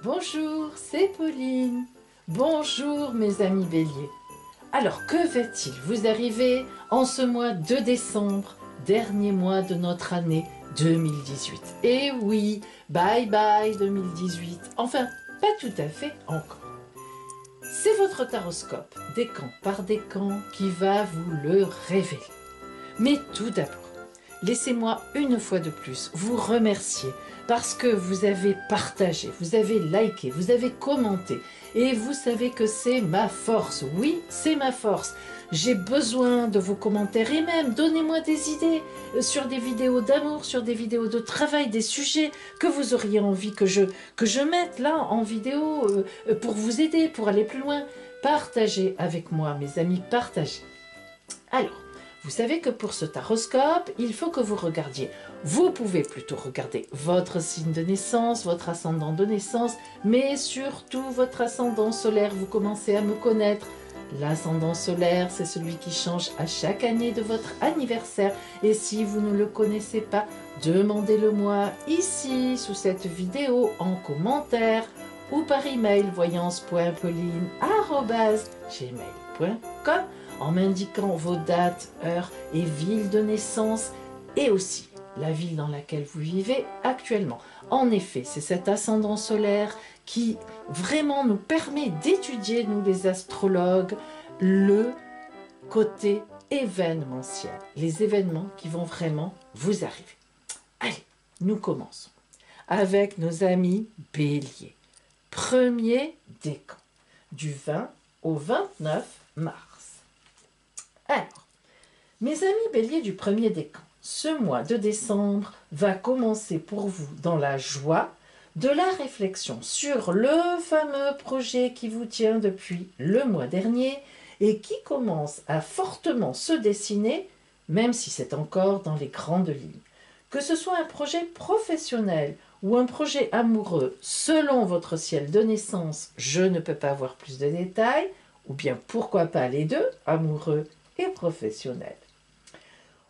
Bonjour, c'est Pauline. Bonjour mes amis béliers. Alors que va-t-il vous arriver en ce mois de décembre, dernier mois de notre année 2018? Eh oui, bye bye 2018. Enfin, pas tout à fait encore. C'est votre taroscope, décan par décan, qui va vous le révéler. Mais tout d'abord, laissez-moi une fois de plus vous remercier parce que vous avez partagé, vous avez liké, vous avez commenté et vous savez que c'est ma force. Oui, c'est ma force. J'ai besoin de vos commentaires et même donnez-moi des idées sur des vidéos d'amour, sur des vidéos de travail, des sujets que vous auriez envie que je mette là en vidéo pour vous aider, pour aller plus loin. Partagez avec moi, mes amis, partagez. Alors, vous savez que pour ce taroscope, il faut que vous regardiez. Vous pouvez plutôt regarder votre signe de naissance, votre ascendant de naissance, mais surtout votre ascendant solaire. Vous commencez à me connaître. L'ascendant solaire, c'est celui qui change à chaque année de votre anniversaire. Et si vous ne le connaissez pas, demandez-le-moi ici, sous cette vidéo, en commentaire ou par email voyance.pauline@gmail.com en m'indiquant vos dates, heures et villes de naissance et aussi la ville dans laquelle vous vivez actuellement. En effet, c'est cet ascendant solaire qui vraiment nous permet d'étudier, nous les astrologues, le côté événementiel, les événements qui vont vraiment vous arriver. Allez, nous commençons avec nos amis béliers. Premier décan, du 20 au 29 mars. Alors, mes amis béliers du premier décan, ce mois de décembre va commencer pour vous dans la joie de la réflexion sur le fameux projet qui vous tient depuis le mois dernier et qui commence à fortement se dessiner, même si c'est encore dans les grandes lignes. Que ce soit un projet professionnel ou un projet amoureux, selon votre ciel de naissance, je ne peux pas avoir plus de détails, ou bien pourquoi pas les deux, amoureux et professionnel.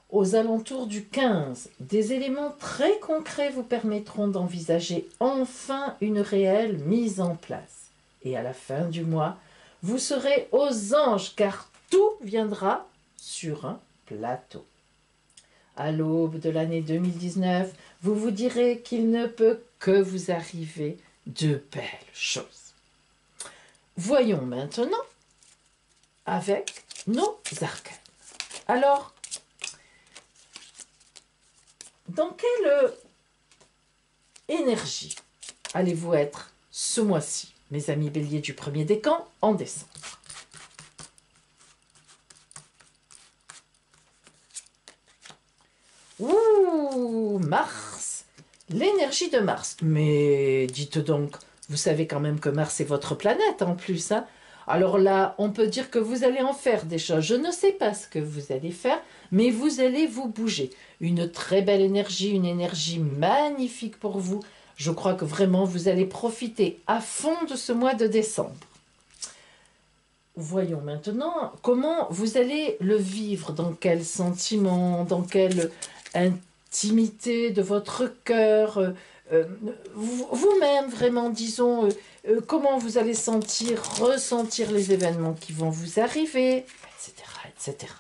Aux alentours du 15, des éléments très concrets vous permettront d'envisager enfin une réelle mise en place. Et à la fin du mois, vous serez aux anges car tout viendra sur un plateau. À l'aube de l'année 2019, vous vous direz qu'il ne peut que vous arriver de belles choses. Voyons maintenant avec nos arcanes. Alors, dans quelle énergie allez-vous être ce mois-ci, mes amis béliers du premier décan, en décembre? Ouh, Mars, l'énergie de Mars. Mais dites donc, vous savez quand même que Mars est votre planète en plus, hein? Alors là, on peut dire que vous allez en faire des choses. Je ne sais pas ce que vous allez faire, mais vous allez vous bouger. Une très belle énergie, une énergie magnifique pour vous. Je crois que vraiment, vous allez profiter à fond de ce mois de décembre. Voyons maintenant comment vous allez le vivre, dans quel sentiment, dans quelle intimité de votre cœur, vous-même vraiment, disons, comment vous allez ressentir les événements qui vont vous arriver, etc., etc.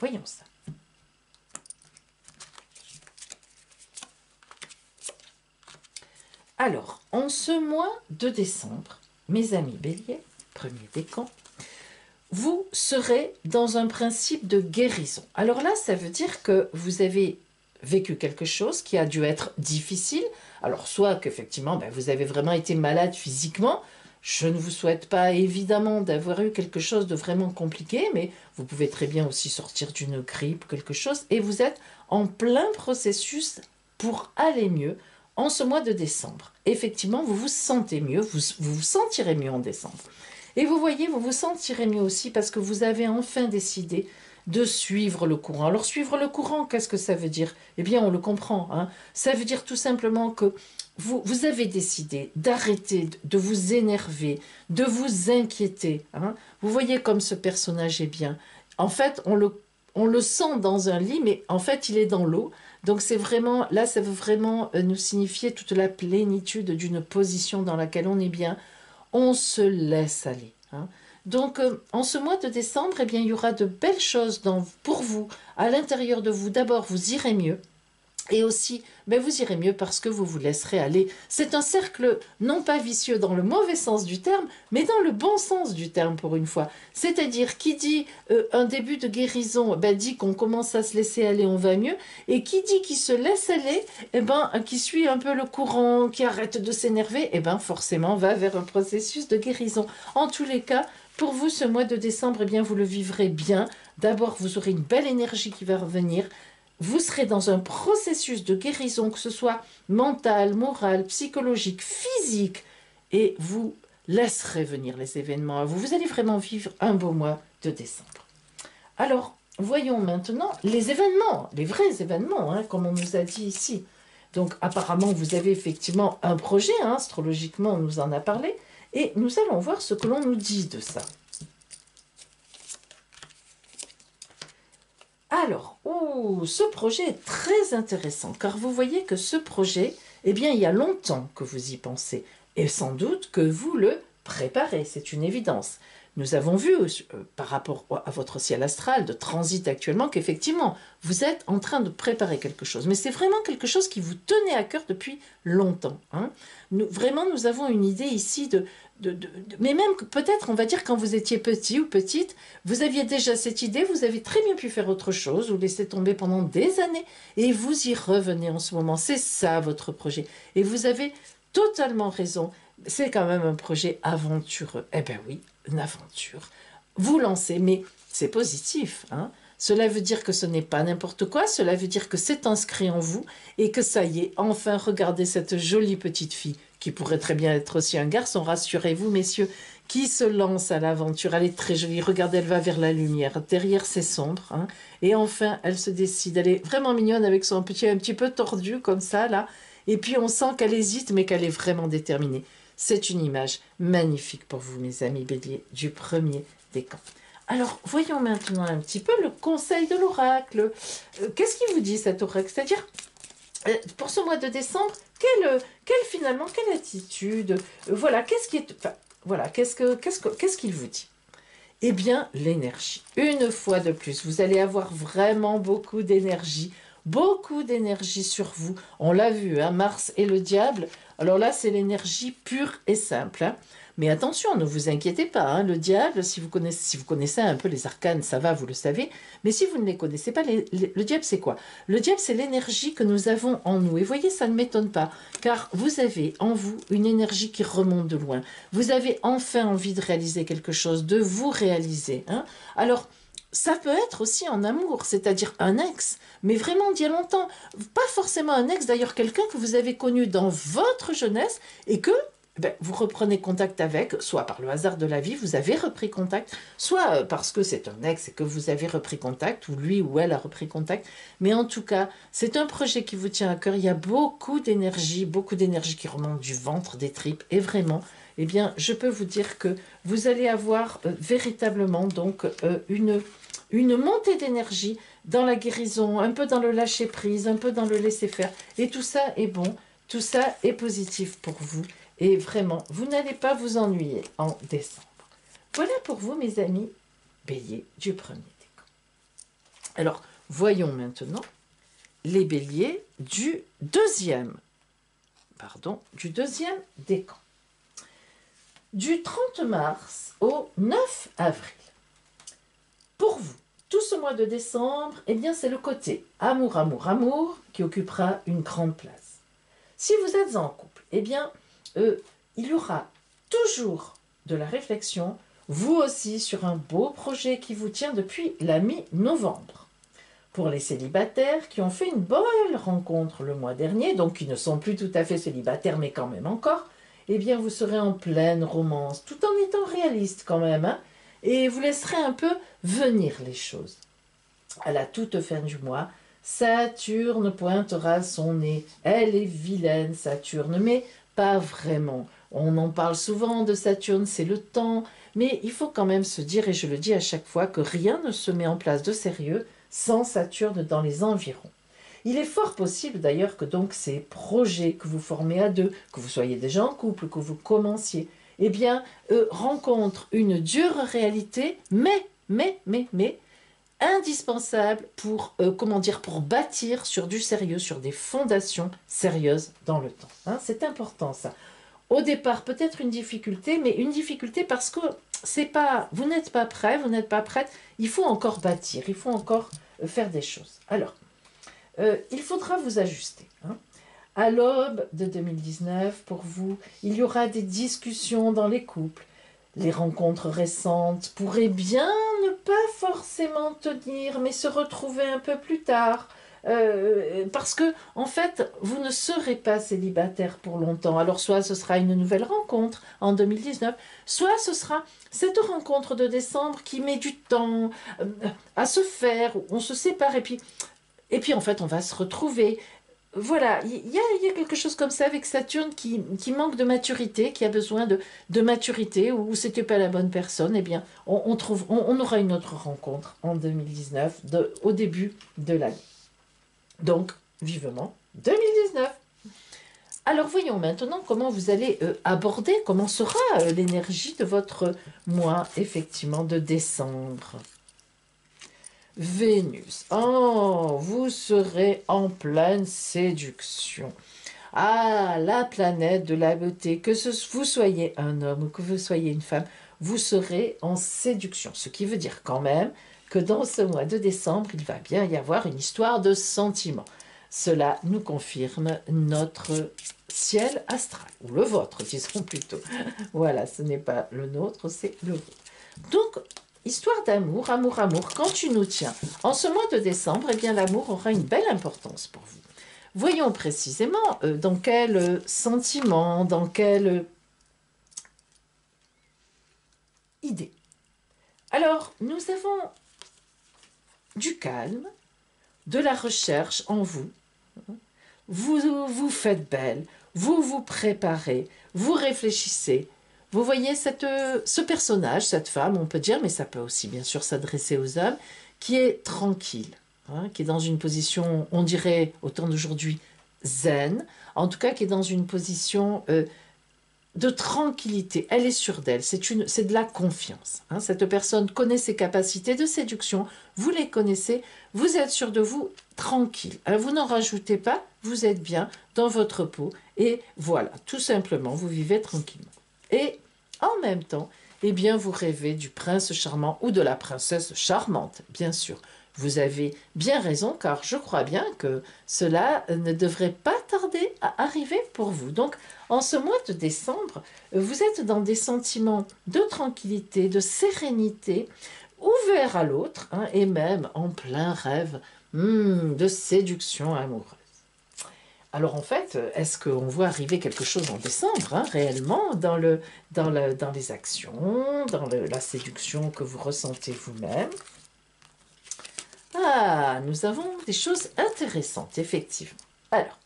Voyons ça. Alors, en ce mois de décembre, mes amis béliers, premier décan, vous serez dans un principe de guérison. Alors là, ça veut dire que vous avez vécu quelque chose qui a dû être difficile. Alors, soit qu'effectivement, vous avez vraiment été malade physiquement. Je ne vous souhaite pas évidemment d'avoir eu quelque chose de vraiment compliqué, mais vous pouvez très bien aussi sortir d'une grippe, quelque chose, et vous êtes en plein processus pour aller mieux en ce mois de décembre. Effectivement, vous vous sentez mieux, vous vous sentirez mieux en décembre. Et vous voyez, vous vous sentirez mieux aussi parce que vous avez enfin décidé de suivre le courant. Alors, suivre le courant, qu'est-ce que ça veut dire? Eh bien, on le comprend, hein. Ça veut dire tout simplement que vous avez décidé d'arrêter de vous énerver, de vous inquiéter, hein. Vous voyez comme ce personnage est bien. En fait, on le sent dans un lit, mais en fait, il est dans l'eau. Donc c'est vraiment, là, ça veut vraiment nous signifier toute la plénitude d'une position dans laquelle on est bien. On se laisse aller, hein. Donc, en ce mois de décembre, eh bien, il y aura de belles choses pour vous, à l'intérieur de vous. D'abord, vous irez mieux. Et aussi, ben vous irez mieux parce que vous vous laisserez aller. C'est un cercle non pas vicieux dans le mauvais sens du terme, mais dans le bon sens du terme pour une fois. C'est-à-dire, qui dit un début de guérison, ben, dit qu'on commence à se laisser aller, on va mieux. Et qui dit qu'il se laisse aller, eh ben, qui suit un peu le courant, qui arrête de s'énerver, eh ben, forcément va vers un processus de guérison. En tous les cas, pour vous, ce mois de décembre, eh bien, vous le vivrez bien. D'abord, vous aurez une belle énergie qui va revenir. Vous serez dans un processus de guérison, que ce soit mental, moral, psychologique, physique, et vous laisserez venir les événements à vous. Vous allez vraiment vivre un beau mois de décembre. Alors, voyons maintenant les événements, les vrais événements, hein, comme on nous a dit ici. Donc, apparemment, vous avez effectivement un projet, hein, astrologiquement, on nous en a parlé, et nous allons voir ce que l'on nous dit de ça. Alors, ce projet est très intéressant, car vous voyez que ce projet, eh bien, il y a longtemps que vous y pensez, et sans doute que vous le préparez, c'est une évidence. Nous avons vu, par rapport à votre ciel astral de transit actuellement, qu'effectivement, vous êtes en train de préparer quelque chose. Mais c'est vraiment quelque chose qui vous tenait à cœur depuis longtemps, hein. Vraiment, nous avons une idée ici mais même peut-être, on va dire, quand vous étiez petit ou petite, vous aviez déjà cette idée, vous avez très bien pu faire autre chose, vous laissez tomber pendant des années, et vous y revenez en ce moment. C'est ça, votre projet. Et vous avez totalement raison. C'est quand même un projet aventureux. Eh bien oui, une aventure. Vous lancez, mais c'est positif, hein. Cela veut dire que ce n'est pas n'importe quoi, cela veut dire que c'est inscrit en vous, et que ça y est, enfin, regardez cette jolie petite fille, qui pourrait très bien être aussi un garçon, rassurez-vous, messieurs, qui se lance à l'aventure. Elle est très jolie, regardez, elle va vers la lumière. Derrière, c'est sombre, hein. Et enfin, elle se décide. Elle est vraiment mignonne avec son petit, un petit peu tordu, comme ça, là. Et puis, on sent qu'elle hésite, mais qu'elle est vraiment déterminée. C'est une image magnifique pour vous, mes amis béliers, du premier décan. Alors, voyons maintenant un petit peu le conseil de l'oracle. Qu'est-ce qu'il vous dit, cet oracle? C'est-à-dire, pour ce mois de décembre, quelle attitude, voilà, qu'est-ce qui est, enfin, voilà, qu'est-ce qu'il vous dit? Eh bien, l'énergie. Une fois de plus, vous allez avoir vraiment beaucoup d'énergie sur vous. On l'a vu, hein, Mars et le diable. Alors là, c'est l'énergie pure et simple, hein. Mais attention, ne vous inquiétez pas, hein, le diable, si vous connaissez un peu les arcanes, ça va, vous le savez. Mais si vous ne les connaissez pas, le diable, c'est quoi? Le diable, c'est l'énergie que nous avons en nous. Et voyez, ça ne m'étonne pas, car vous avez en vous une énergie qui remonte de loin. Vous avez enfin envie de réaliser quelque chose, de vous réaliser, hein. Alors, ça peut être aussi en amour, c'est-à-dire un ex, mais vraiment d'il y a longtemps. Pas forcément un ex, d'ailleurs quelqu'un que vous avez connu dans votre jeunesse et que vous reprenez contact avec, soit par le hasard de la vie, vous avez repris contact, soit parce que c'est un ex et que vous avez repris contact, ou lui ou elle a repris contact. Mais en tout cas, c'est un projet qui vous tient à cœur. Il y a beaucoup d'énergie qui remonte du ventre, des tripes, et vraiment, eh bien, je peux vous dire que vous allez avoir véritablement donc une montée d'énergie dans la guérison, un peu dans le lâcher-prise, un peu dans le laisser-faire. Et tout ça est bon, tout ça est positif pour vous. Et vraiment, vous n'allez pas vous ennuyer en décembre. Voilà pour vous, mes amis béliers du premier décan. Alors, voyons maintenant les béliers du deuxième décan. Du 30 mars au 9 avril. Pour vous, tout ce mois de décembre, eh bien, c'est le côté amour, amour, amour qui occupera une grande place. Si vous êtes en couple, eh bien, il y aura toujours de la réflexion, vous aussi, sur un beau projet qui vous tient depuis la mi-novembre. Pour les célibataires qui ont fait une bonne rencontre le mois dernier, donc qui ne sont plus tout à fait célibataires, mais quand même encore, eh bien, vous serez en pleine romance, tout en étant réaliste quand même, hein, et vous laisserez un peu venir les choses. À la toute fin du mois, Saturne pointera son nez. Elle est vilaine, Saturne, mais pas vraiment. On en parle souvent de Saturne, c'est le temps, mais il faut quand même se dire, et je le dis à chaque fois, que rien ne se met en place de sérieux sans Saturne dans les environs. Il est fort possible d'ailleurs que donc ces projets que vous formez à deux, que vous soyez déjà en couple, que vous commenciez, eh bien, rencontrent une dure réalité, mais, indispensable pour, comment dire, pour bâtir sur du sérieux, sur des fondations sérieuses dans le temps. Hein, c'est important ça. Au départ, peut-être une difficulté, mais une difficulté parce que c'est pas, vous n'êtes pas prêt, vous n'êtes pas prête, il faut encore bâtir, il faut encore faire des choses. Alors, il faudra vous ajuster. Hein. À l'aube de 2019, pour vous, il y aura des discussions dans les couples. Les rencontres récentes pourraient bien ne pas forcément tenir, mais se retrouver un peu plus tard. Parce que, en fait, vous ne serez pas célibataire pour longtemps. Alors, soit ce sera une nouvelle rencontre en 2019, soit ce sera cette rencontre de décembre qui met du temps à se faire, on se sépare, et puis en fait, on va se retrouver. Voilà, il y a quelque chose comme ça avec Saturne qui manque de maturité, qui a besoin de maturité, ou c'était pas la bonne personne, eh bien, on aura une autre rencontre en 2019, au début de l'année. Donc, vivement 2019. Alors, voyons maintenant comment vous allez aborder, comment sera l'énergie de votre mois, effectivement, de décembre. Vénus, oh, vous serez en pleine séduction. Ah, la planète de la beauté, vous soyez un homme ou que vous soyez une femme, vous serez en séduction. Ce qui veut dire quand même que dans ce mois de décembre, il va bien y avoir une histoire de sentiments. Cela nous confirme notre ciel astral, ou le vôtre, disons plutôt. Voilà, ce n'est pas le nôtre, c'est le vôtre. Donc, histoire d'amour, amour, quand tu nous tiens. En ce mois de décembre, eh bien, l'amour aura une belle importance pour vous. Voyons précisément dans quel sentiment, dans quelle idée. Alors, nous avons du calme, de la recherche en vous. Vous vous faites belle, vous vous préparez, vous réfléchissez. Vous voyez ce personnage, cette femme, on peut dire, mais ça peut aussi bien sûr s'adresser aux hommes, qui est tranquille, hein, qui est dans une position, on dirait au temps d'aujourd'hui, zen, en tout cas qui est dans une position de tranquillité. Elle est sûre d'elle, c'est de la confiance. Hein. Cette personne connaît ses capacités de séduction, vous les connaissez, vous êtes sûr de vous, tranquille. Alors, vous n'en rajoutez pas, vous êtes bien dans votre peau, et voilà, tout simplement, vous vivez tranquillement. Et en même temps, eh bien, vous rêvez du prince charmant ou de la princesse charmante, bien sûr. Vous avez bien raison, car je crois bien que cela ne devrait pas tarder à arriver pour vous. Donc, en ce mois de décembre, vous êtes dans des sentiments de tranquillité, de sérénité, ouverts à l'autre, hein, et même en plein rêve de séduction amoureuse. Alors en fait, est-ce qu'on voit arriver quelque chose en décembre, hein, réellement, dans les actions, dans la séduction que vous ressentez vous-même? Ah, nous avons des choses intéressantes, effectivement. Alors,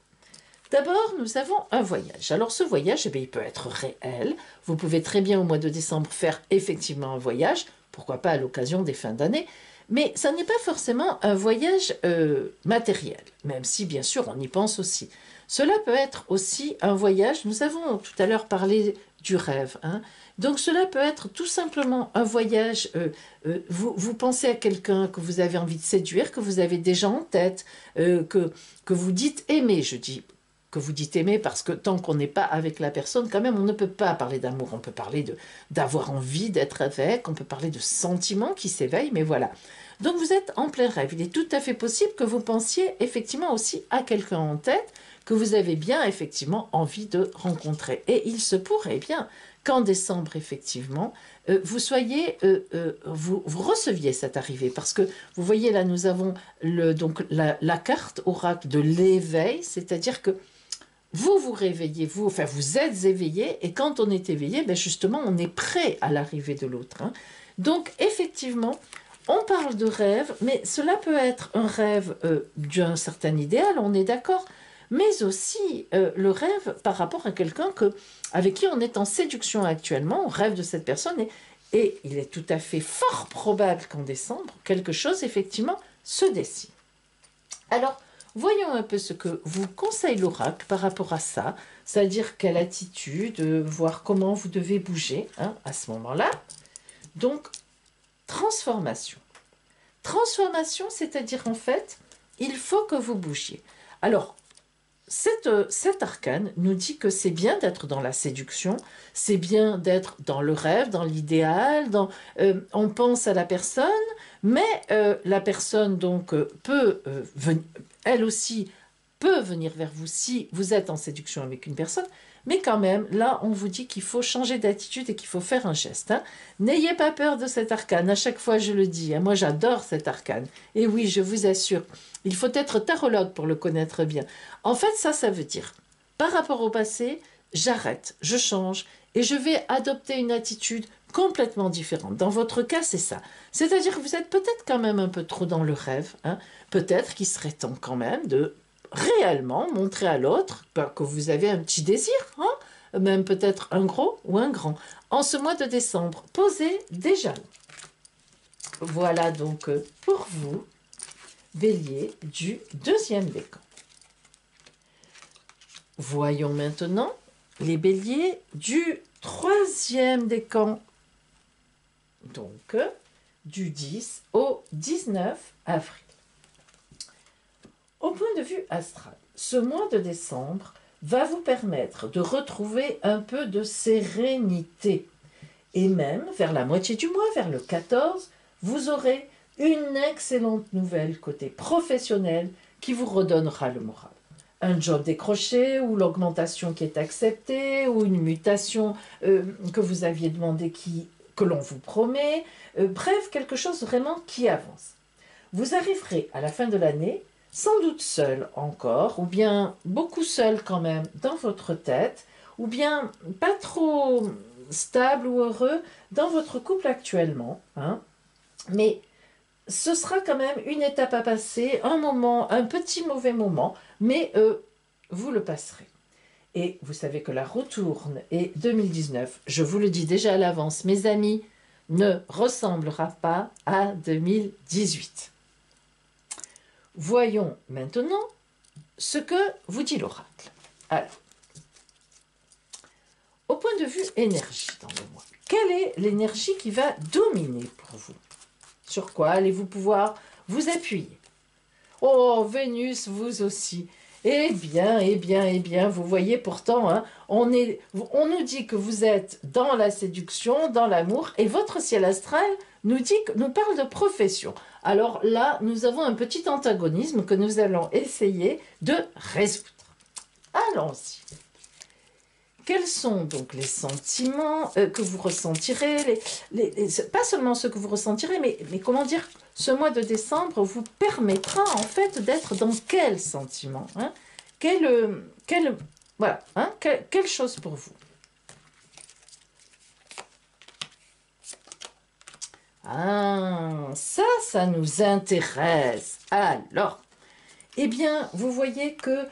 d'abord, nous avons un voyage. Alors ce voyage, eh bien, il peut être réel. Vous pouvez très bien au mois de décembre faire effectivement un voyage, pourquoi pas à l'occasion des fins d'année, mais ça n'est pas forcément un voyage matériel, même si bien sûr on y pense aussi. Cela peut être aussi un voyage, nous avons tout à l'heure parlé du rêve, hein. Donc cela peut être tout simplement un voyage, vous pensez à quelqu'un que vous avez envie de séduire, que vous avez déjà en tête, que vous dites aimer, je dis que vous dites aimer parce que tant qu'on n'est pas avec la personne, quand même, on ne peut pas parler d'amour, on peut parler d'avoir envie d'être avec, on peut parler de sentiments qui s'éveillent, mais voilà. Donc vous êtes en plein rêve. Il est tout à fait possible que vous pensiez effectivement aussi à quelqu'un en tête que vous avez bien effectivement envie de rencontrer. Et il se pourrait bien qu'en décembre, effectivement, vous receviez cette arrivée. Parce que, vous voyez, là, nous avons donc la carte oracle de l'éveil, c'est-à-dire que vous vous réveillez, vous êtes éveillé, et quand on est éveillé, ben justement, on est prêt à l'arrivée de l'autre. Hein. Donc, effectivement, on parle de rêve, mais cela peut être un rêve d'un certain idéal, on est d'accord, mais aussi le rêve par rapport à quelqu'un avec qui on est en séduction actuellement, on rêve de cette personne, et il est tout à fait fort probable qu'en décembre, quelque chose, effectivement, se dessine. Alors, voyons un peu ce que vous conseille l'oracle par rapport à ça, c'est-à-dire quelle attitude, voir comment vous devez bouger à ce moment-là. Donc, transformation. Transformation, c'est-à-dire en fait, il faut que vous bougiez. Alors, cet arcane nous dit que c'est bien d'être dans la séduction, c'est bien d'être dans le rêve, dans l'idéal, on pense à la personne, mais la personne donc peut elle aussi peut venir vers vous si vous êtes en séduction avec une personne, mais quand même, là, on vous dit qu'il faut changer d'attitude et qu'il faut faire un geste. N'ayez pas peur de cet arcane, à chaque fois je le dis, moi j'adore cet arcane, et oui, je vous assure, il faut être tarologue pour le connaître bien. En fait, ça veut dire, par rapport au passé, j'arrête, je change, et je vais adopter une attitude complètement différente. Dans votre cas, c'est ça. C'est-à-dire que vous êtes peut-être quand même un peu trop dans le rêve, peut-être qu'il serait temps quand même de réellement montrer à l'autre que vous avez un petit désir, même peut-être un gros ou un grand. En ce mois de décembre, posez des jalons. Voilà donc pour vous, Bélier du deuxième décan. Voyons maintenant les béliers du troisième décan. Donc, du 10 au 19 avril. Au point de vue astral, ce mois de décembre va vous permettre de retrouver un peu de sérénité. Et même, vers la moitié du mois, vers le 14, vous aurez une excellente nouvelle côté professionnel qui vous redonnera le moral. Un job décroché, ou l'augmentation qui est acceptée, ou une mutation que vous aviez demandé que l'on vous promet. Bref, quelque chose vraiment qui avance. Vous arriverez à la fin de l'année sans doute seul encore, ou bien beaucoup seul quand même dans votre tête, ou bien pas trop stable ou heureux dans votre couple actuellement. Mais ce sera quand même une étape à passer, un moment, un petit mauvais moment, mais vous le passerez. Et vous savez que la roue tourne, et 2019, je vous le dis déjà à l'avance, mes amis, ne ressemblera pas à 2018. Voyons maintenant ce que vous dit l'oracle. Alors, au point de vue énergie dans le mois, quelle est l'énergie qui va dominer pour vous? Sur quoi allez-vous pouvoir vous appuyer? Oh, Vénus, vous aussi. Eh bien, vous voyez pourtant, on nous dit que vous êtes dans la séduction, dans l'amour, et votre ciel astral nous parle de profession. Alors là, nous avons un petit antagonisme que nous allons essayer de résoudre. Allons-y. Quels sont donc les sentiments que vous ressentirez, pas seulement ceux que vous ressentirez, mais comment dire, ce mois de décembre vous permettra en fait d'être dans quel sentiment, quelle chose pour vous. Ah, ça nous intéresse. Alors, eh bien, vous voyez que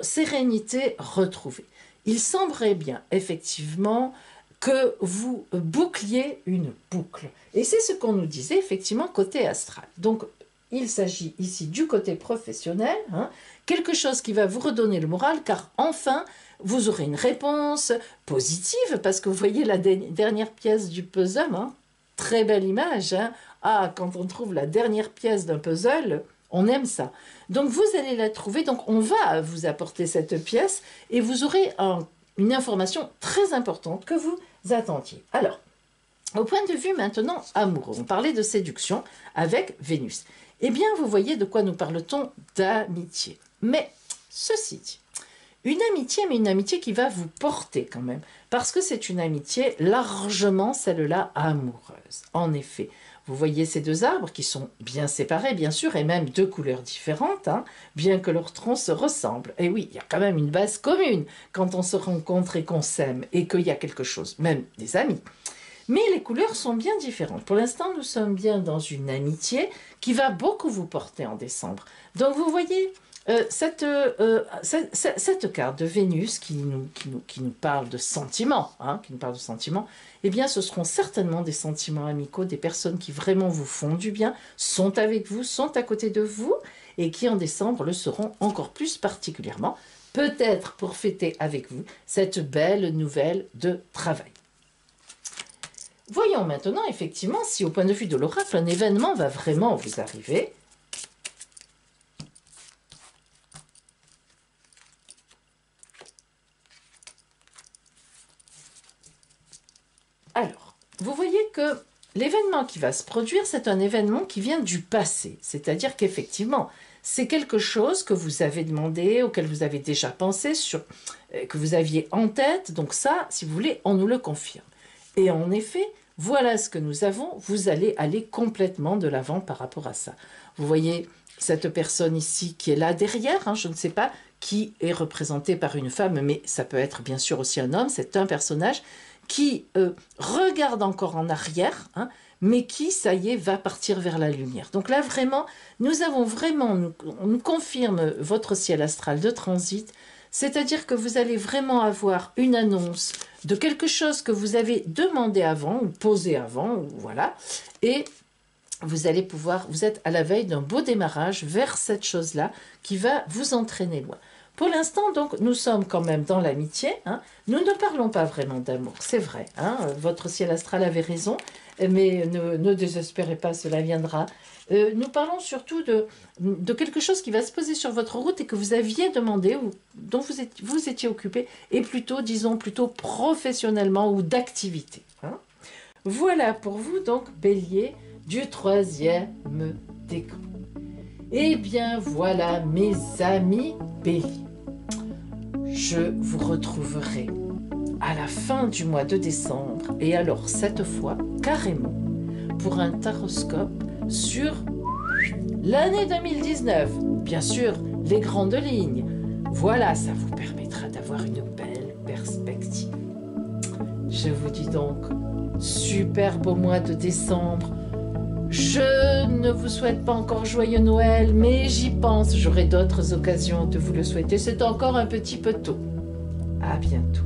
sérénité retrouvée. Il semblerait bien, effectivement, que vous boucliez une boucle. Et c'est ce qu'on nous disait, effectivement, côté astral. Donc, il s'agit ici du côté professionnel, quelque chose qui va vous redonner le moral, car enfin, vous aurez une réponse positive, parce que vous voyez la dernière pièce du puzzle, très belle image. Ah, quand on trouve la dernière pièce d'un puzzle, on aime ça. Donc, vous allez la trouver. Donc, on va vous apporter cette pièce et vous aurez une information très importante que vous attendiez. Alors, au point de vue maintenant amoureux, on parlait de séduction avec Vénus. Eh bien, vous voyez de quoi nous parle-t-on? D'amitié. Mais, ceci dit, une amitié qui va vous porter quand même, parce que c'est une amitié largement celle-là amoureuse. En effet, vous voyez ces deux arbres qui sont bien séparés, bien sûr, et même deux couleurs différentes, bien que leurs troncs se ressemblent. Et oui, il y a quand même une base commune quand on se rencontre et qu'on s'aime, et qu'il y a quelque chose, même des amis. Mais les couleurs sont bien différentes. Pour l'instant, nous sommes bien dans une amitié qui va beaucoup vous porter en décembre. Donc vous voyez, Cette carte de Vénus qui nous parle de sentiments, hein, qui nous parle de sentiments, eh bien, ce seront certainement des sentiments amicaux, des personnes qui vraiment vous font du bien, sont avec vous, sont à côté de vous, et qui en décembre le seront encore plus particulièrement, peut-être pour fêter avec vous cette belle nouvelle de travail. Voyons maintenant, effectivement, si au point de vue de l'oracle, un événement va vraiment vous arriver. Alors, vous voyez que l'événement qui va se produire, c'est un événement qui vient du passé. C'est-à-dire qu'effectivement, c'est quelque chose que vous avez demandé, auquel vous avez déjà pensé, que vous aviez en tête. Donc ça, si vous voulez, on nous le confirme. Et en effet, voilà ce que nous avons. Vous allez aller complètement de l'avant par rapport à ça. Vous voyez cette personne ici qui est là derrière, hein, je ne sais pas qui est représentée par une femme, mais ça peut être bien sûr aussi un homme. C'est un personnage qui regarde encore en arrière, hein, mais qui, ça y est, va partir vers la lumière. Donc là, vraiment, on nous confirme votre ciel astral de transit, c'est-à-dire que vous allez vraiment avoir une annonce de quelque chose que vous avez demandé avant, ou posé avant, ou voilà, et vous allez pouvoir, vous êtes à la veille d'un beau démarrage vers cette chose-là qui va vous entraîner loin. Pour l'instant, donc, nous sommes quand même dans l'amitié. Hein. Nous ne parlons pas vraiment d'amour, c'est vrai. Hein. Votre ciel astral avait raison, mais ne désespérez pas, cela viendra. Nous parlons surtout de quelque chose qui va se poser sur votre route et que vous aviez demandé, ou dont vous étiez occupé, et plutôt, disons, plutôt professionnellement ou d'activité. Hein. Voilà pour vous, donc, Bélier, du 3e décan. Eh bien, voilà, mes amis Bélier. Je vous retrouverai à la fin du mois de décembre, et alors cette fois, carrément, pour un taroscope sur l'année 2019. Bien sûr, les grandes lignes. Voilà, ça vous permettra d'avoir une belle perspective. Je vous dis donc, super beau mois de décembre. Je ne vous souhaite pas encore joyeux Noël, mais j'y pense, j'aurai d'autres occasions de vous le souhaiter. C'est encore un petit peu tôt. À bientôt.